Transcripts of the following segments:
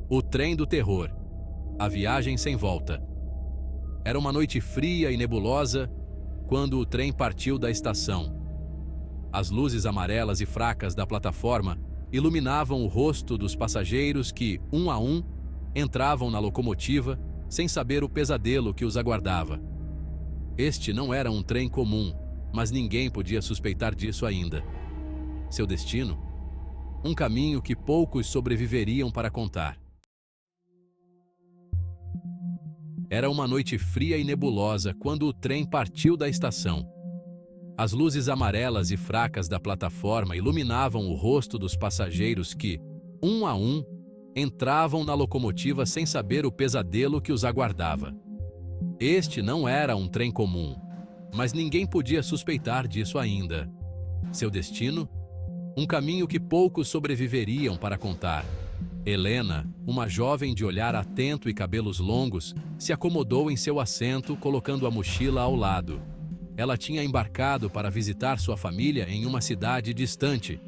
O trem do terror. A viagem sem volta. Era uma noite fria e nebulosa quando o trem partiu da estação. As luzes amarelas e fracas da plataforma iluminavam o rosto dos passageiros que, um a um, entravam na locomotiva sem saber o pesadelo que os aguardava. Este não era um trem comum, mas ninguém podia suspeitar disso ainda. Seu destino? Um caminho que poucos sobreviveriam para contar. Era uma noite fria e nebulosa quando o trem partiu da estação. As luzes amarelas e fracas da plataforma iluminavam o rosto dos passageiros que, um a um, entravam na locomotiva sem saber o pesadelo que os aguardava. Este não era um trem comum, mas ninguém podia suspeitar disso ainda. Seu destino? Um caminho que poucos sobreviveriam para contar. Helena, uma jovem de olhar atento e cabelos longos, se acomodou em seu assento, colocando a mochila ao lado. Ela tinha embarcado para visitar sua família em uma cidade distante,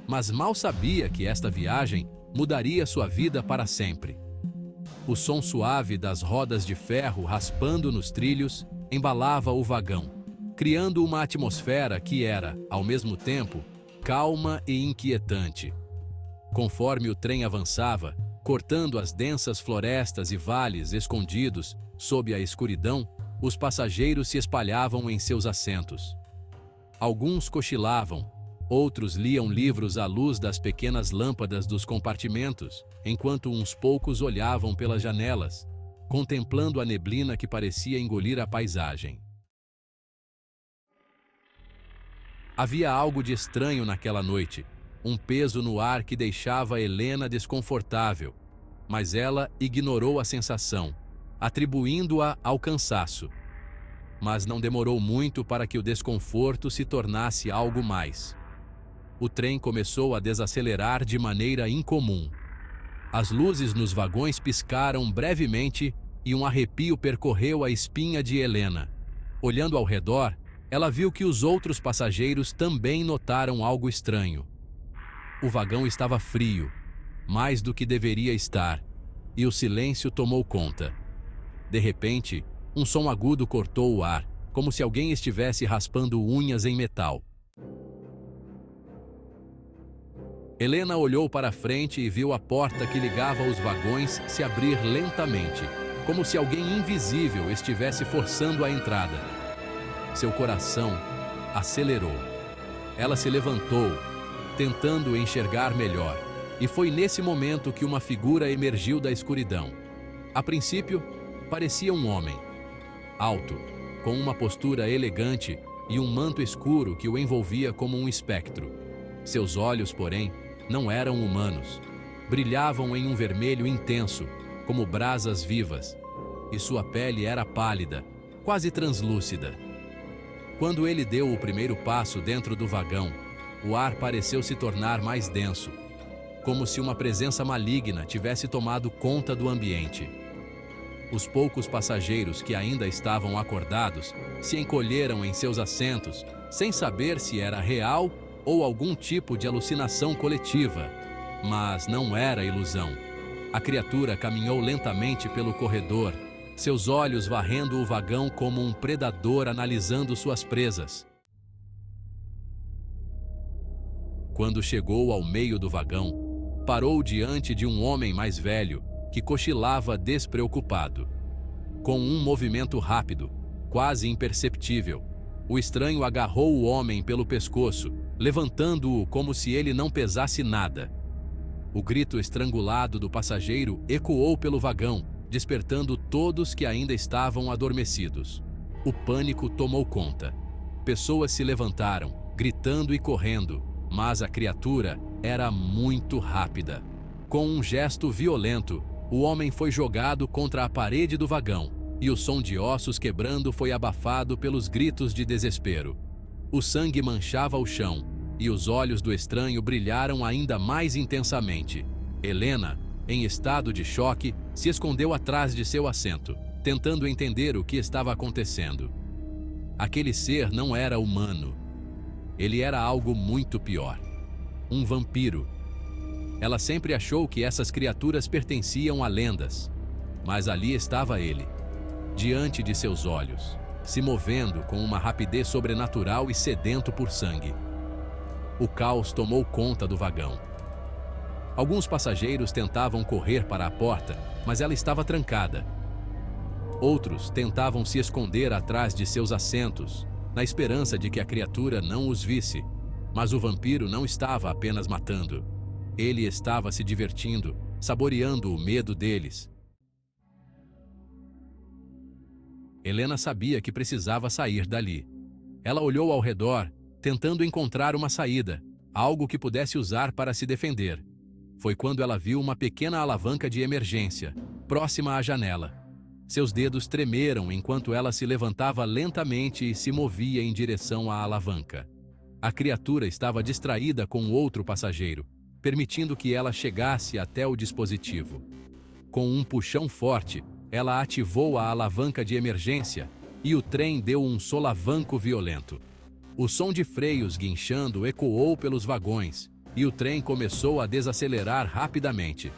mas mal sabia que esta viagem mudaria sua vida para sempre. O som suave das rodas de ferro raspando nos trilhos embalava o vagão, criando uma atmosfera que era, ao mesmo tempo, calma e inquietante. Conforme o trem avançava, cortando as densas florestas e vales escondidos sob a escuridão, os passageiros se espalhavam em seus assentos. Alguns cochilavam, outros liam livros à luz das pequenas lâmpadas dos compartimentos, enquanto uns poucos olhavam pelas janelas, contemplando a neblina que parecia engolir a paisagem. Havia algo de estranho naquela noite, um peso no ar que deixava Helena desconfortável, mas ela ignorou a sensação, atribuindo-a ao cansaço. Mas não demorou muito para que o desconforto se tornasse algo mais. O trem começou a desacelerar de maneira incomum. As luzes nos vagões piscaram brevemente e um arrepio percorreu a espinha de Helena. Olhando ao redor, ela viu que os outros passageiros também notaram algo estranho. O vagão estava frio, mais do que deveria estar, e o silêncio tomou conta. De repente, um som agudo cortou o ar, como se alguém estivesse raspando unhas em metal. Helena olhou para frente e viu a porta que ligava os vagões se abrir lentamente, como se alguém invisível estivesse forçando a entrada. Seu coração acelerou. Ela se levantou, tentando enxergar melhor, e foi nesse momento que uma figura emergiu da escuridão. A princípio, parecia um homem, alto, com uma postura elegante e um manto escuro que o envolvia como um espectro. Seus olhos, porém, não eram humanos. Brilhavam em um vermelho intenso, como brasas vivas, e sua pele era pálida, quase translúcida. Quando ele deu o primeiro passo dentro do vagão, o ar pareceu se tornar mais denso, como se uma presença maligna tivesse tomado conta do ambiente. Os poucos passageiros que ainda estavam acordados se encolheram em seus assentos, sem saber se era real ou algum tipo de alucinação coletiva. Mas não era ilusão. A criatura caminhou lentamente pelo corredor, seus olhos varrendo o vagão como um predador analisando suas presas. Quando chegou ao meio do vagão, parou diante de um homem mais velho que cochilava despreocupado. Com um movimento rápido, quase imperceptível, o estranho agarrou o homem pelo pescoço, levantando-o como se ele não pesasse nada. O grito estrangulado do passageiro ecoou pelo vagão, despertando todos que ainda estavam adormecidos. O pânico tomou conta. Pessoas se levantaram, gritando e correndo, mas a criatura era muito rápida. Com um gesto violento, o homem foi jogado contra a parede do vagão, e o som de ossos quebrando foi abafado pelos gritos de desespero. O sangue manchava o chão, e os olhos do estranho brilharam ainda mais intensamente. Helena, em estado de choque, se escondeu atrás de seu assento, tentando entender o que estava acontecendo. Aquele ser não era humano. Ele era algo muito pior. Um vampiro. Ela sempre achou que essas criaturas pertenciam a lendas. Mas ali estava ele, diante de seus olhos, se movendo com uma rapidez sobrenatural e sedento por sangue. O caos tomou conta do vagão. Alguns passageiros tentavam correr para a porta, mas ela estava trancada. Outros tentavam se esconder atrás de seus assentos, na esperança de que a criatura não os visse. Mas o vampiro não estava apenas matando. Ele estava se divertindo, saboreando o medo deles. Helena sabia que precisava sair dali. Ela olhou ao redor, tentando encontrar uma saída, algo que pudesse usar para se defender. Foi quando ela viu uma pequena alavanca de emergência, próxima à janela. Seus dedos tremeram enquanto ela se levantava lentamente e se movia em direção à alavanca. A criatura estava distraída com outro passageiro, permitindo que ela chegasse até o dispositivo. Com um puxão forte, ela ativou a alavanca de emergência e o trem deu um solavanco violento. O som de freios guinchando ecoou pelos vagões e o trem começou a desacelerar rapidamente.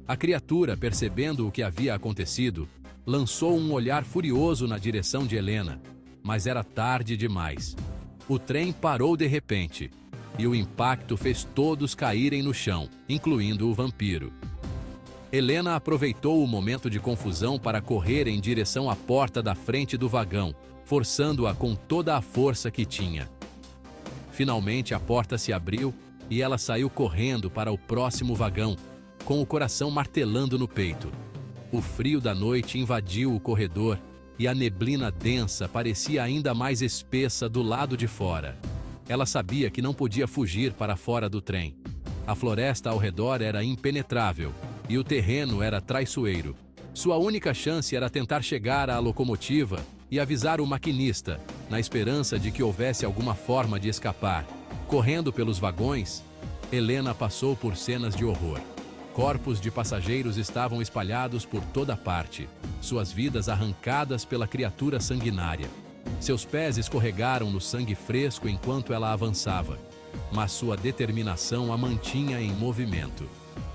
A criatura, percebendo o que havia acontecido, lançou um olhar furioso na direção de Helena, mas era tarde demais. O trem parou de repente, e o impacto fez todos caírem no chão, incluindo o vampiro. Helena aproveitou o momento de confusão para correr em direção à porta da frente do vagão, forçando-a com toda a força que tinha. Finalmente a porta se abriu e ela saiu correndo para o próximo vagão, com o coração martelando no peito. O frio da noite invadiu o corredor e a neblina densa parecia ainda mais espessa do lado de fora. Ela sabia que não podia fugir para fora do trem. A floresta ao redor era impenetrável e o terreno era traiçoeiro. Sua única chance era tentar chegar à locomotiva e avisar o maquinista, na esperança de que houvesse alguma forma de escapar. Correndo pelos vagões, Helena passou por cenas de horror. Corpos de passageiros estavam espalhados por toda parte, suas vidas arrancadas pela criatura sanguinária. Seus pés escorregaram no sangue fresco enquanto ela avançava, mas sua determinação a mantinha em movimento.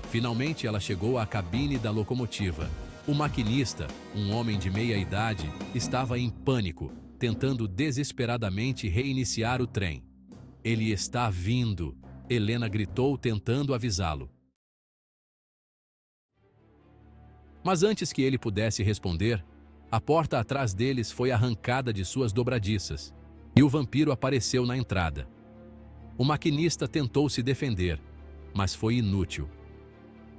Finalmente ela chegou à cabine da locomotiva. O maquinista, um homem de meia idade, estava em pânico, tentando desesperadamente reiniciar o trem. "Ele está vindo!" Helena gritou, tentando avisá-lo. Mas antes que ele pudesse responder, a porta atrás deles foi arrancada de suas dobradiças, e o vampiro apareceu na entrada. O maquinista tentou se defender, mas foi inútil.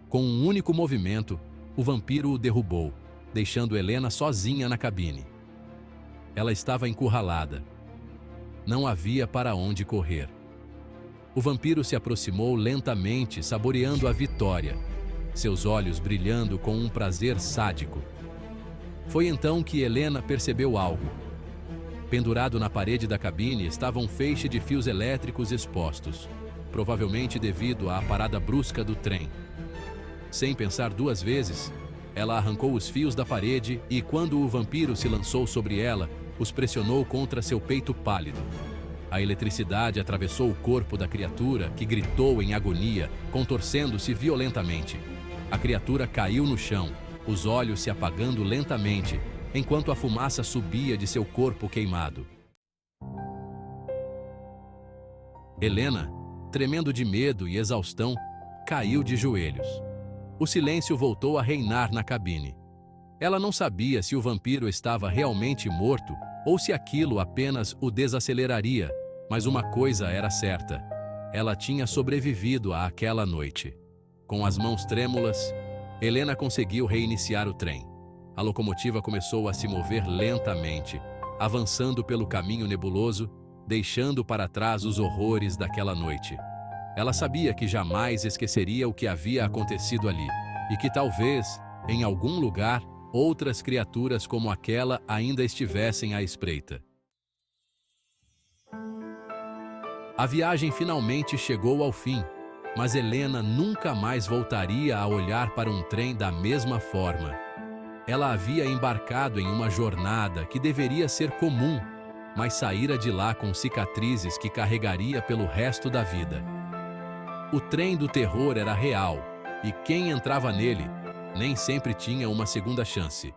Com um único movimento, o vampiro o derrubou, deixando Helena sozinha na cabine. Ela estava encurralada. Não havia para onde correr. O vampiro se aproximou lentamente, saboreando a vitória, seus olhos brilhando com um prazer sádico. Foi então que Helena percebeu algo. Pendurado na parede da cabine estava um feixe de fios elétricos expostos, provavelmente devido à parada brusca do trem. Sem pensar duas vezes, ela arrancou os fios da parede e, quando o vampiro se lançou sobre ela, os pressionou contra seu peito pálido. A eletricidade atravessou o corpo da criatura, que gritou em agonia, contorcendo-se violentamente. A criatura caiu no chão, os olhos se apagando lentamente, enquanto a fumaça subia de seu corpo queimado. Helena, tremendo de medo e exaustão, caiu de joelhos. O silêncio voltou a reinar na cabine. Ela não sabia se o vampiro estava realmente morto ou se aquilo apenas o desaceleraria, mas uma coisa era certa: ela tinha sobrevivido àquela noite. Com as mãos trêmulas, Helena conseguiu reiniciar o trem. A locomotiva começou a se mover lentamente, avançando pelo caminho nebuloso, deixando para trás os horrores daquela noite. Ela sabia que jamais esqueceria o que havia acontecido ali, e que talvez, em algum lugar, outras criaturas como aquela ainda estivessem à espreita. A viagem finalmente chegou ao fim, mas Helena nunca mais voltaria a olhar para um trem da mesma forma. Ela havia embarcado em uma jornada que deveria ser comum, mas saíra de lá com cicatrizes que carregaria pelo resto da vida. O trem do terror era real, e quem entrava nele nem sempre tinha uma segunda chance.